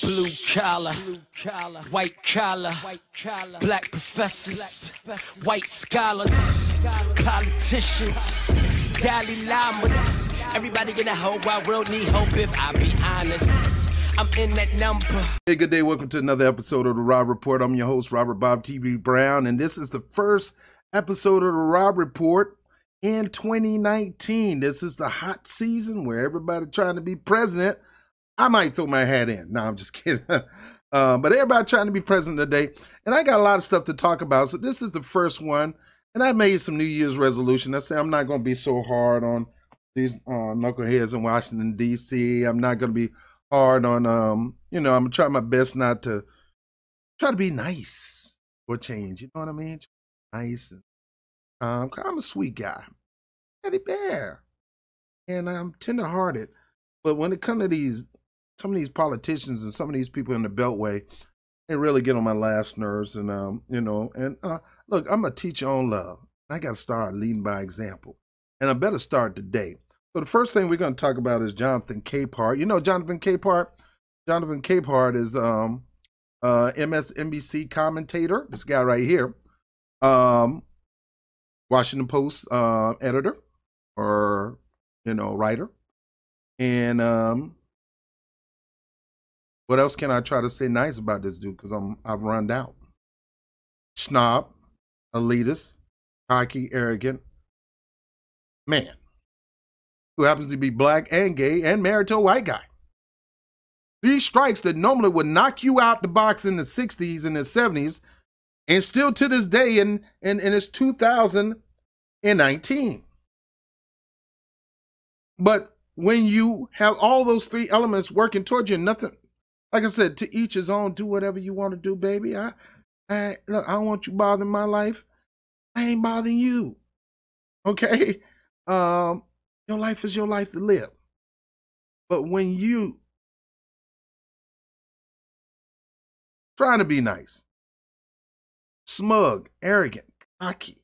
Blue collar, white collar, black professors, white scholars, politicians, Dalai Lamas. Everybody in the whole wide world need hope if I be honest. I'm in that number. Hey, good day. Welcome to another episode of the Rob Report. I'm your host, Robert BOBTV Brown, and this is the first episode of the Rob Report in 2019. This is the hot season where everybody trying to be president. I might throw my hat in. No, I'm just kidding. But everybody trying to be president today. And I got a lot of stuff to talk about. So this is the first one. And I made some New Year's resolution. I say I'm not going to be so hard on these knuckleheads in Washington, D.C. I'm not going to be hard on, I'm going to try my best not to try to be nice or change. You know what I mean? Nice. And, I'm a sweet guy. Teddy bear. And I'm tenderhearted. But when it comes to some of these politicians and some of these people in the Beltway, they really get on my last nerves. And, look, I'm a teacher on love. I got to start leading by example. And I better start today. So the first thing we're going to talk about is Johnathan Capehart. You know Johnathan Capehart? Johnathan Capehart is MSNBC commentator. This guy right here. Washington Post editor or, writer. And what else can I try to say nice about this dude? Because I've run out. Snob, elitist, cocky, arrogant man who happens to be black and gay and married to a white guy. 3 strikes that normally would knock you out the box in the 60s and the 70s, and still to this day in it's 2019. But when you have all those 3 elements working towards you, nothing, like I said, to each his own, do whatever you want to do, baby. Look, I don't want you bothering my life. I ain't bothering you. Okay? Your life is your life to live. But when you trying to be nice, smug, arrogant, cocky,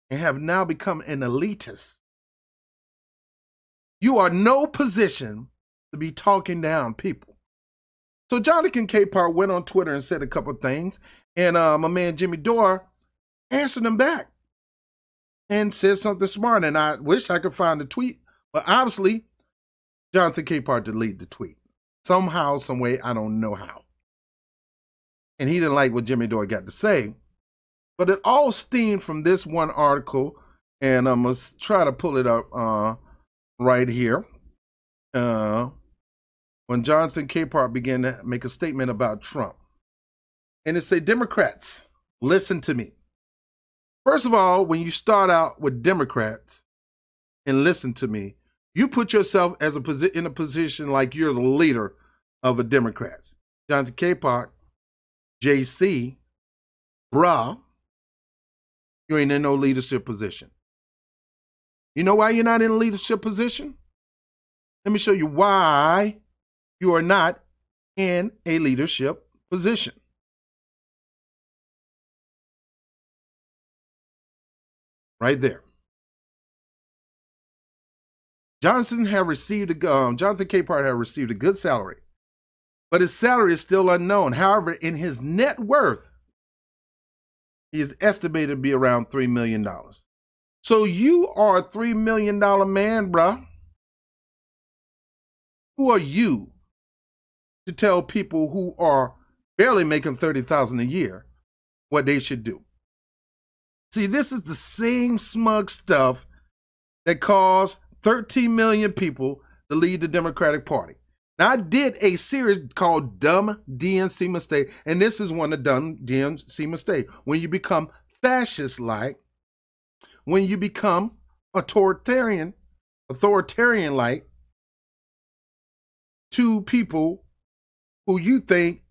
and have now become an elitist, you are no position to be talking down people. So Johnathan Capehart went on Twitter and said a couple of things, and my man Jimmy Dore answered him back and said something smart, and I wish I could find the tweet, but obviously Johnathan Capehart deleted the tweet. Somehow, some way, I don't know how. And he didn't like what Jimmy Dore got to say, but it all stemmed from this one article, and I'm going to try to pull it up right here. When Johnathan Capehart began to make a statement about Trump. And it said, Democrats, listen to me. First of all, when you start out with Democrats and listen to me, you put yourself as in a position like you're the leader of the Democrats. Johnathan Capehart, JC, bruh, you ain't in no leadership position. You know why you're not in a leadership position? Let me show you why you are not in a leadership position. Right there. Johnathan Capehart had received a good salary, but his salary is still unknown. However, in his net worth, he is estimated to be around $3 million. So you are a $3 million man, bruh. Who are you to tell people who are barely making $30,000 a year what they should do? See, this is the same smug stuff that caused 13 million people to leave the Democratic Party. Now, I did a series called Dumb DNC Mistake, and this is one of the dumb DNC mistake. When you become fascist-like, when you become authoritarian-like to people who you think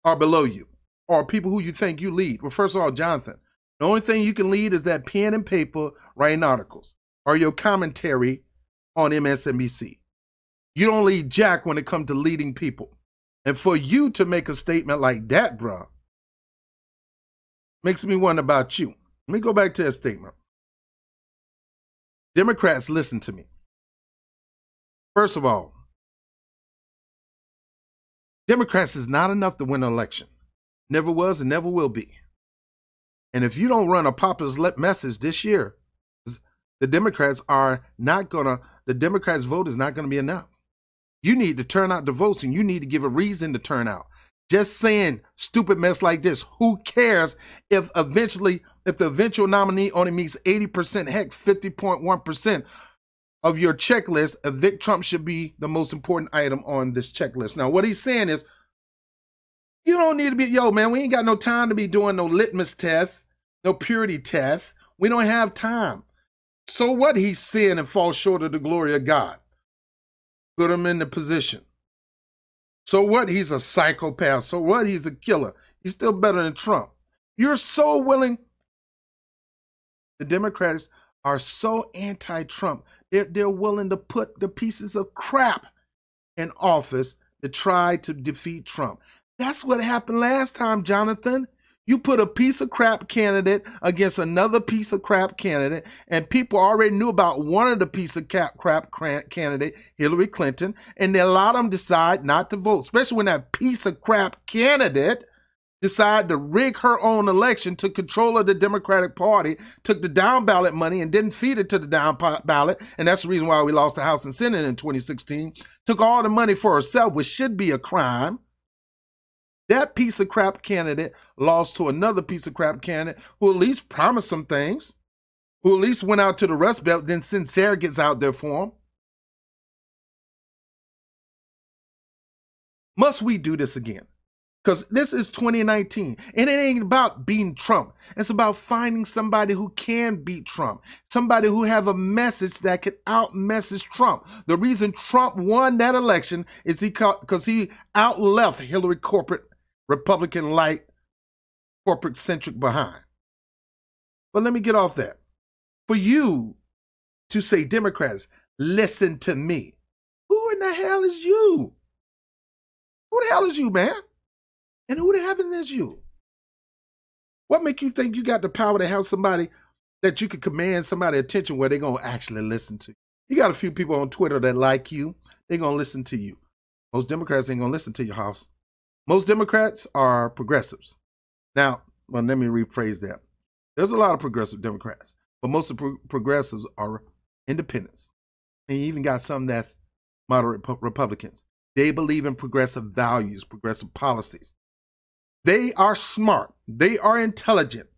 are below you, or people who you think you lead. Well, first of all, Johnathan, the only thing you can lead is that pen and paper writing articles or your commentary on MSNBC. You don't lead jack when it comes to leading people. And for you to make a statement like that, bro, makes me wonder about you. Let me go back to that statement. Democrats, listen to me. First of all, Democrats is not enough to win an election. Never was and never will be. And if you don't run a populist message this year, the Democrats vote is not going to be enough. You need to turn out the votes, and you need to give a reason to turn out. Just saying stupid mess like this, who cares if the eventual nominee only meets 80%, heck, 50.1% of your checklist, evict Trump should be the most important item on this checklist. Now, what he's saying is, you don't need to be, yo, man, we ain't got no time to be doing no litmus tests, no purity tests. We don't have time. So what? He's sin and falls short of the glory of God. Put him in the position. So what? He's a psychopath. So what? He's a killer. He's still better than Trump. You're so willing. The Democrats are so anti-Trump. They're willing to put the pieces of crap in office to try to defeat Trump. That's what happened last time, Johnathan. You put a piece of crap candidate against another piece of crap candidate, and people already knew about one of the piece of crap candidate, Hillary Clinton, and they allowed them to decide not to vote, especially when that piece of crap candidate decided to rig her own election, took control of the Democratic Party, took the down ballot money and didn't feed it to the down ballot, and that's the reason why we lost the House and Senate in 2016, took all the money for herself, which should be a crime. That piece of crap candidate lost to another piece of crap candidate who at least promised some things, who at least went out to the Rust Belt, then sent surrogates out there for him. Must we do this again? Because this is 2019, and it ain't about beating Trump. It's about finding somebody who can beat Trump, somebody who have a message that can out-message Trump. The reason Trump won that election is because he out-left Hillary corporate Republican light, corporate centric behind. But let me get off that. For you to say, Democrats, listen to me. Who in the hell is you? Who the hell is you, man? And who the heaven is you? What make you think you got the power to have somebody that you can command somebody's attention where they're going to actually listen to you? You got a few people on Twitter that like you. They're going to listen to you. Most Democrats ain't going to listen to your house. Most Democrats are progressives. Now, well, let me rephrase that. There's a lot of progressive Democrats, but most of the progressives are independents. And you even got some that's moderate Republicans. They believe in progressive values, progressive policies. They are smart. They are intelligent.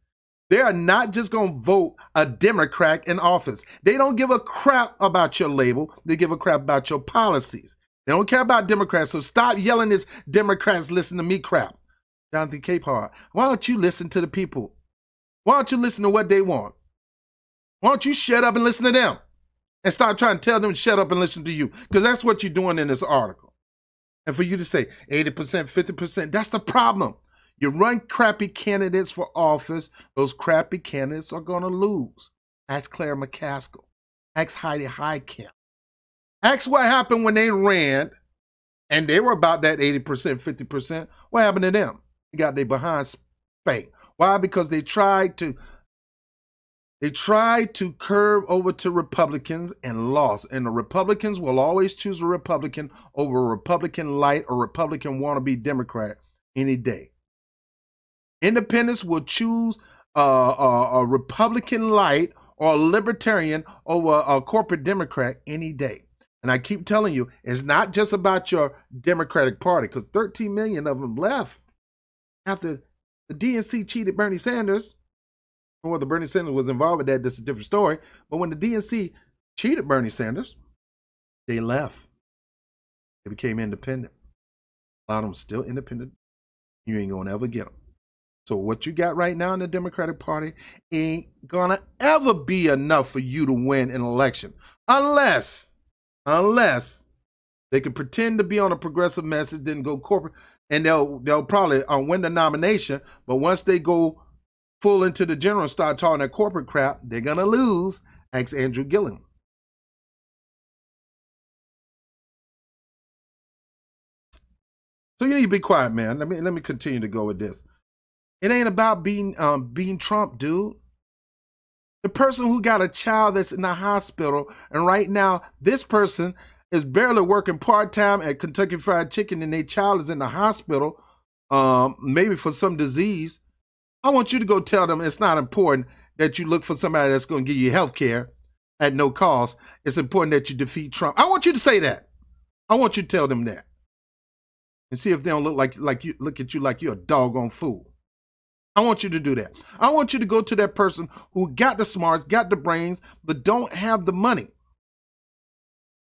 They are not just going to vote a Democrat in office. They don't give a crap about your label. They give a crap about your policies. They don't care about Democrats, so stop yelling this Democrats listen to me crap. Johnathan Capehart, why don't you listen to the people? Why don't you listen to what they want? Why don't you shut up and listen to them? And stop trying to tell them to shut up and listen to you, because that's what you're doing in this article. And for you to say 80%, 50%, that's the problem. You run crappy candidates for office, those crappy candidates are going to lose. Ask Claire McCaskill. Ask Heidi Heitkamp. Ask what happened when they ran and they were about that 80%, 50%. What happened to them? They got their behind spanked. Why? Because they tried to curve over to Republicans and lost. And the Republicans will always choose a Republican over a Republican light or Republican wannabe Democrat any day. Independents will choose a Republican light or a libertarian over a corporate Democrat any day. And I keep telling you, it's not just about your Democratic Party, because 13 million of them left after the DNC cheated Bernie Sanders. Or whether Bernie Sanders was involved with that, that's a different story. But when the DNC cheated Bernie Sanders, they left. They became independent. A lot of them still independent. You ain't going to ever get them. So what you got right now in the Democratic Party ain't going to ever be enough for you to win an election. Unless they could pretend to be on a progressive message, then go corporate, and they'll probably win the nomination. But once they go full into the general and start talking that corporate crap, they're going to lose. Ask Andrew Gilliam. So you need to be quiet, man. Let me continue to go with this. It ain't about being Trump, dude. The person who got a child that's in the hospital, and right now this person is barely working part-time at Kentucky Fried Chicken and their child is in the hospital, maybe for some disease, I want you to go tell them it's not important that you look for somebody that's going to give you health care at no cost. It's important that you defeat Trump. I want you to say that. I want you to tell them that. And see if they don't look at you like you're a doggone fool. I want you to do that. I want you to go to that person who got the smarts, got the brains, but don't have the money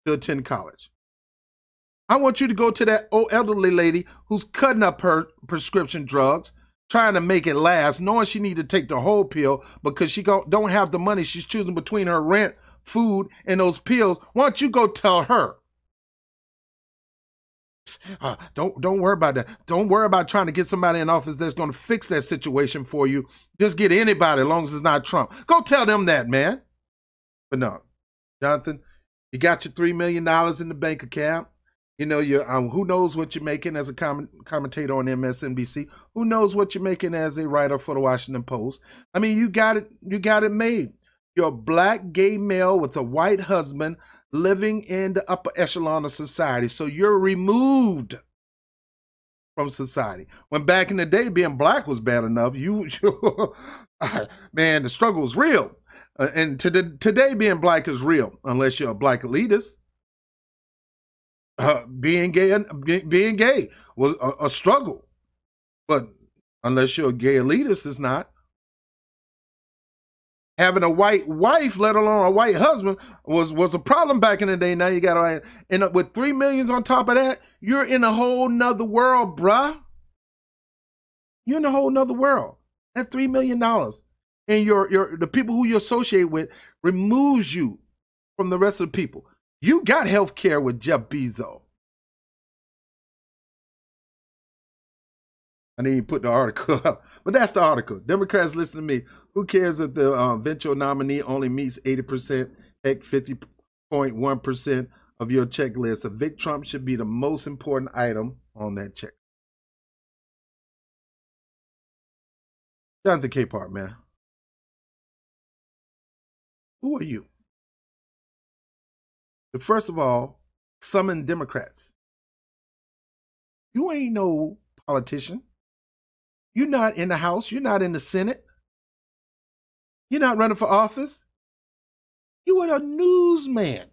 to attend college. I want you to go to that old elderly lady who's cutting up her prescription drugs, trying to make it last, knowing she need to take the whole pill because she don't have the money. She's choosing between her rent, food, and those pills. Why don't you go tell her? Don't worry about that. Don't worry about trying to get somebody in office that's going to fix that situation for you. Just get anybody as long as it's not Trump. Go tell them that, man. But no, Johnathan, you got your $3 million in the bank account. You know, who knows what you're making as a commentator on MSNBC? Who knows what you're making as a writer for the Washington Post? I mean, you got it made. You're a black gay male with a white husband living in the upper echelon of society. So you're removed from society. When back in the day, being black was bad enough, man, the struggle was real. And today, being black is real, unless you're a black elitist. Being gay was a struggle, but unless you're a gay elitist, it's not. Having a white wife, let alone a white husband, was a problem back in the day. Now you got to end up with $3 million on top of that. You're in a whole nother world, bruh. You're in a whole nother world. That $3 million and the people who you associate with removes you from the rest of the people. You got health care with Jeff Bezos. I didn't even put the article up, but that's the article. Democrats, listen to me. Who cares if the eventual nominee only meets 80%, heck, 50.1% of your checklist? A Vic Trump should be the most important item on that check. Johnathan Capehart, man. Who are you? First of all, summon Democrats. You ain't no politician. You're not in the House. You're not in the Senate. You're not running for office. You are a newsman.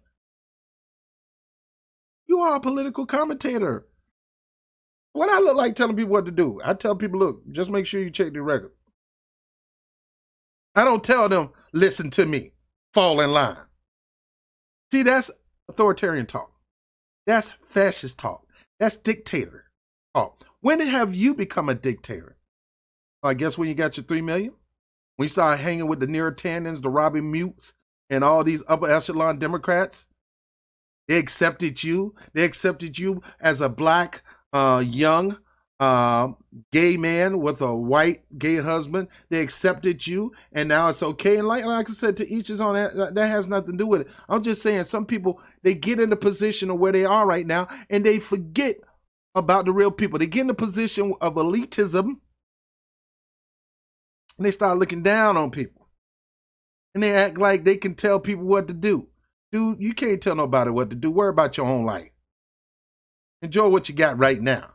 You are a political commentator. What I look like telling people what to do? I tell people, look, just make sure you check the record. I don't tell them, listen to me, fall in line. See, that's authoritarian talk. That's fascist talk. That's dictator talk. When have you become a dictator? I guess when you got your $3 million, when you started hanging with the Neurotandans, the Robbie Mutes, and all these upper echelon Democrats, they accepted you. They accepted you as a black, young, gay man with a white gay husband. They accepted you, and now it's okay. And like I said, to each his own. That has nothing to do with it. I'm just saying, some people, they get in the position of where they are right now, and they forget about the real people. They get in the position of elitism, and they start looking down on people. And they act like they can tell people what to do. Dude, you can't tell nobody what to do. Worry about your own life. Enjoy what you got right now.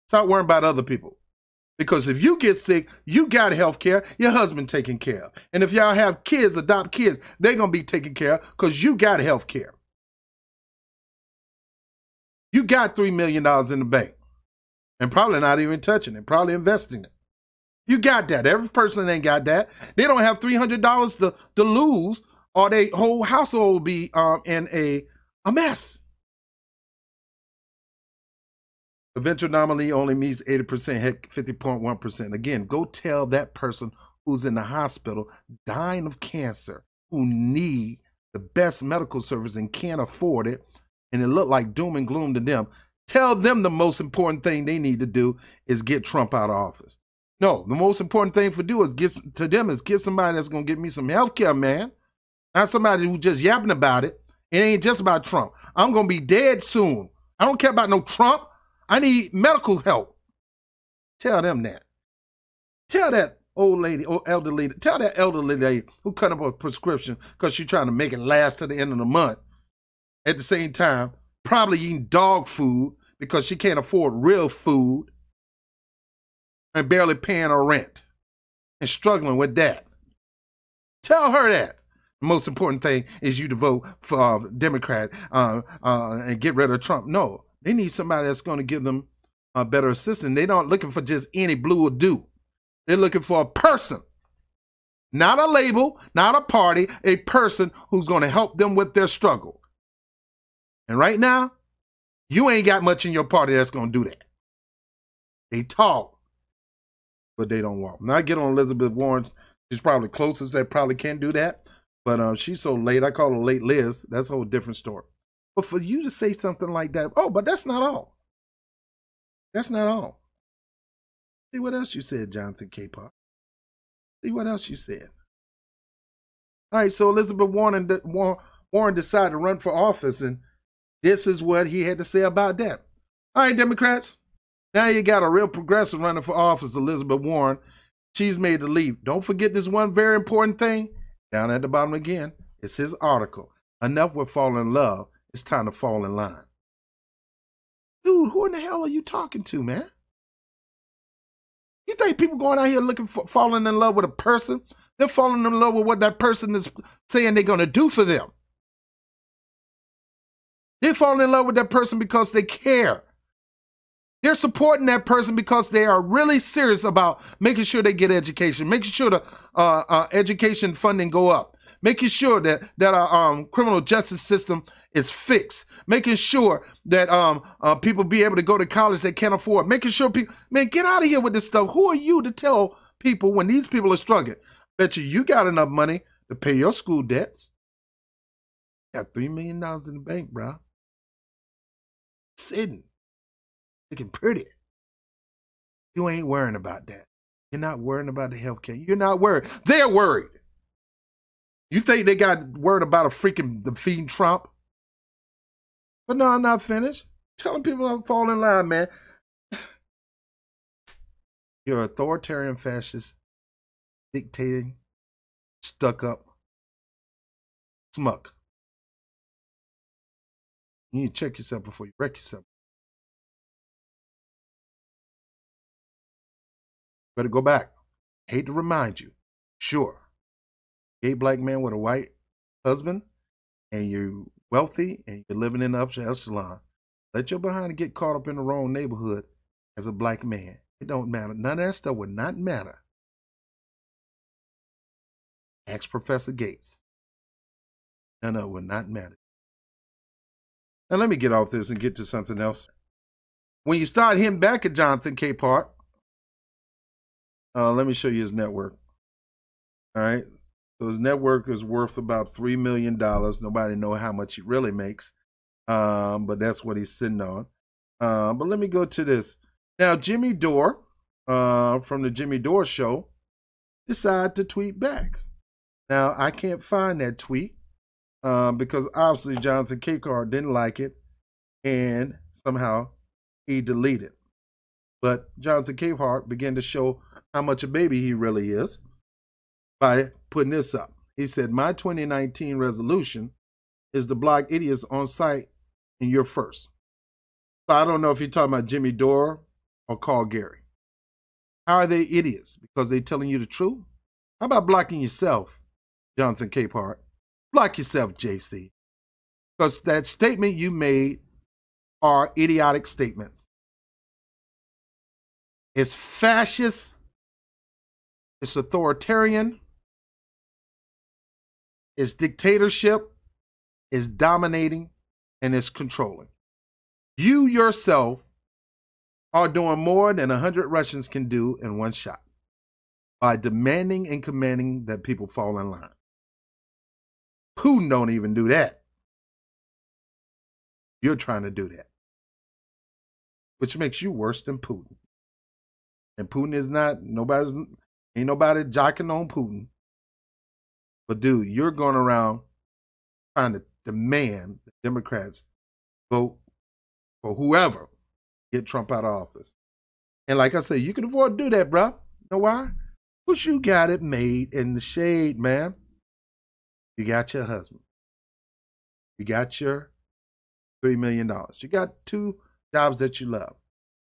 Stop worrying about other people. Because if you get sick, you got health care, your husband taken care of. And if y'all have kids, adopt kids, they're going to be taken care of because you got health care. You got $3 million in the bank. And probably not even touching it, probably investing it. You got that. Every person ain't got that. They don't have $300 to lose, or their whole household will be in a mess. Eventual nominee only meets 80%, heck, 50.1%. Again, go tell that person who's in the hospital dying of cancer, who need the best medical service and can't afford it, and it looked like doom and gloom to them. Tell them the most important thing they need to do is get Trump out of office. No, the most important thing for do is get somebody that's going to get me some health care, man. Not somebody who just yapping about it. It ain't just about Trump. I'm going to be dead soon. I don't care about no Trump. I need medical help. Tell them that. Tell that old lady, or elderly, tell that elderly lady who cut up a prescription because she's trying to make it last to the end of the month. At the same time, probably eating dog food because she can't afford real food and barely paying her rent and struggling with that. Tell her that. The most important thing is you to vote for Democrat and get rid of Trump. No, they need somebody that's going to give them a better assistance. They're not looking for just any blue or do. They're looking for a person, not a label, not a party, a person who's going to help them with their struggle. And right now, you ain't got much in your party that's going to do that. They talk, but they don't walk. Now I get on Elizabeth Warren. She's probably closest that probably can do that. But she's so late. I call her Late Liz. That's a whole different story. But for you to say something like that, oh, but that's not all. That's not all. See what else you said, Johnathan Capehart. See what else you said. All right, so Elizabeth Warren decided to run for office, and this is what he had to say about that. All right, Democrats, now you got a real progressive running for office, Elizabeth Warren. She's made the leap. Don't forget this one very important thing. Down at the bottom again, it's his article. Enough with falling in love. It's time to fall in line. Dude, who in the hell are you talking to, man? You think people going out here looking for falling in love with a person? They're falling in love with what that person is saying they're going to do for them. They're falling in love with that person because they care. They're supporting that person because they are really serious about making sure they get education, making sure the education funding go up, making sure that our criminal justice system is fixed, making sure that people be able to go to college they can't afford, making sure people, man, get out of here with this stuff. Who are you to tell people when these people are struggling? Bet you got enough money to pay your school debts. You got $3 million in the bank, bro. Sitting. Looking pretty. You ain't worrying about that. You're not worrying about the health care. You're not worried. They're worried. You think they got worried about defeating Trump? But no, I'm not finished. Telling people to fall in line, man. You're an authoritarian fascist, dictating, stuck up, smug. You need to check yourself before you wreck yourself. Better go back. Hate to remind you. Sure. Gay black man with a white husband, and you're wealthy, and you're living in the upper echelon. Let your behind get caught up in the wrong neighborhood as a black man. It don't matter. None of that stuff would not matter. Ask Professor Gates. None of it would not matter. Now let me get off this and get to something else. When you start hitting back at Johnathan Capehart, let me show you his network. All right. So his network is worth about $3 million. Nobody knows how much he really makes. But that's what he's sitting on. But let me go to this. Now, Jimmy Dore, from the Jimmy Dore Show, decided to tweet back. Now, I can't find that tweet because obviously Johnathan Capehart didn't like it, and somehow he deleted. But Johnathan Capehart began to show how much a baby he really is by putting this up. He said, my 2019 resolution is to block idiots on site, and you're first. So I don't know if you're talking about Jimmy Dore or Carl Gary. How are they idiots? Because they're telling you the truth? How about blocking yourself, Johnathan Capehart? Block yourself, JC. Because that statement you made are idiotic statements. It's fascist. It's authoritarian. It's dictatorship. It's dominating. And it's controlling. You yourself are doing more than 100 Russians can do in one shot by demanding and commanding that people fall in line. Putin don't even do that. You're trying to do that, which makes you worse than Putin. And Putin is not, ain't nobody jocking on Putin. But dude, you're going around trying to demand the Democrats vote for whoever get Trump out of office. And like I say, you can afford to do that, bro. You know why? Because you got it made in the shade, man. You got your husband. You got your $3 million. You got 2 jobs that you love.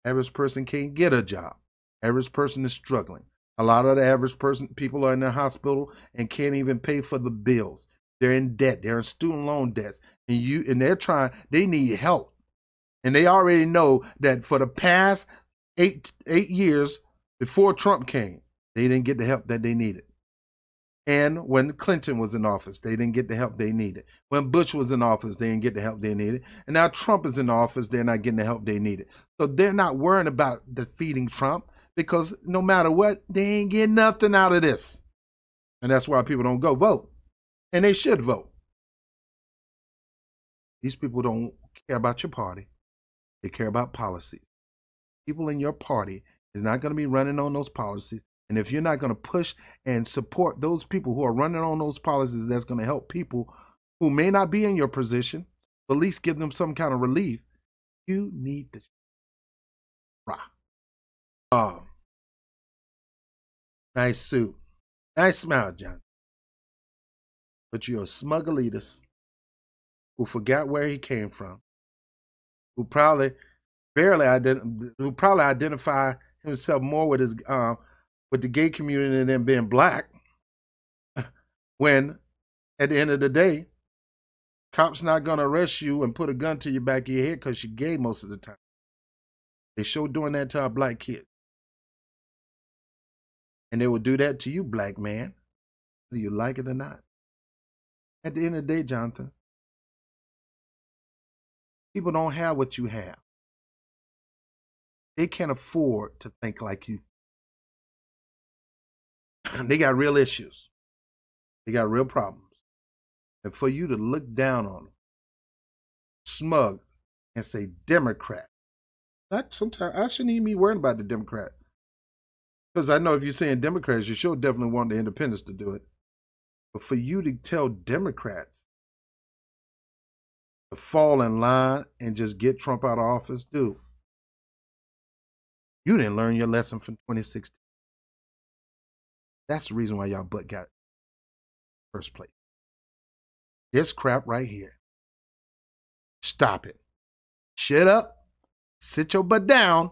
Average person can't get a job. Average person is struggling. A lot of the average people are in the hospital and can't even pay for the bills. They're in debt. They're in student loan debts. And they need help. And they already know that for the past 8 years before Trump came, they didn't get the help that they needed. And when Clinton was in office, they didn't get the help they needed. When Bush was in office, they didn't get the help they needed. And now Trump is in office, they're not getting the help they needed. So they're not worrying about defeating Trump because no matter what, they ain't getting nothing out of this. And that's why people don't go vote. And they should vote. These people don't care about your party. They care about policies. People in your party is not going to be running on those policies. And if you're not going to push and support those people who are running on those policies, that's going to help people who may not be in your position, but at least give them some kind of relief. You need to rock. Nice suit. Nice smile, John. But you're a smug elitist who forgot where he came from, who probably identify himself more with his with the gay community than being black, when at the end of the day, cops not going to arrest you and put a gun to your back of your head because you're gay most of the time. They sure doing that to our black kids. And they will do that to you, black man, whether you like it or not. At the end of the day, Johnathan, people don't have what you have. They can't afford to think like you. They got real issues. They got real problems. And for you to look down on them, smug, and say Democrat, sometimes I shouldn't even be worried about the Democrat. Because I know if you're saying Democrats, you sure definitely want the independents to do it. But for you to tell Democrats to fall in line and just get Trump out of office, dude, you didn't learn your lesson from 2016. That's the reason why y'all butt got first place. This crap right here. Stop it. Shut up. Sit your butt down.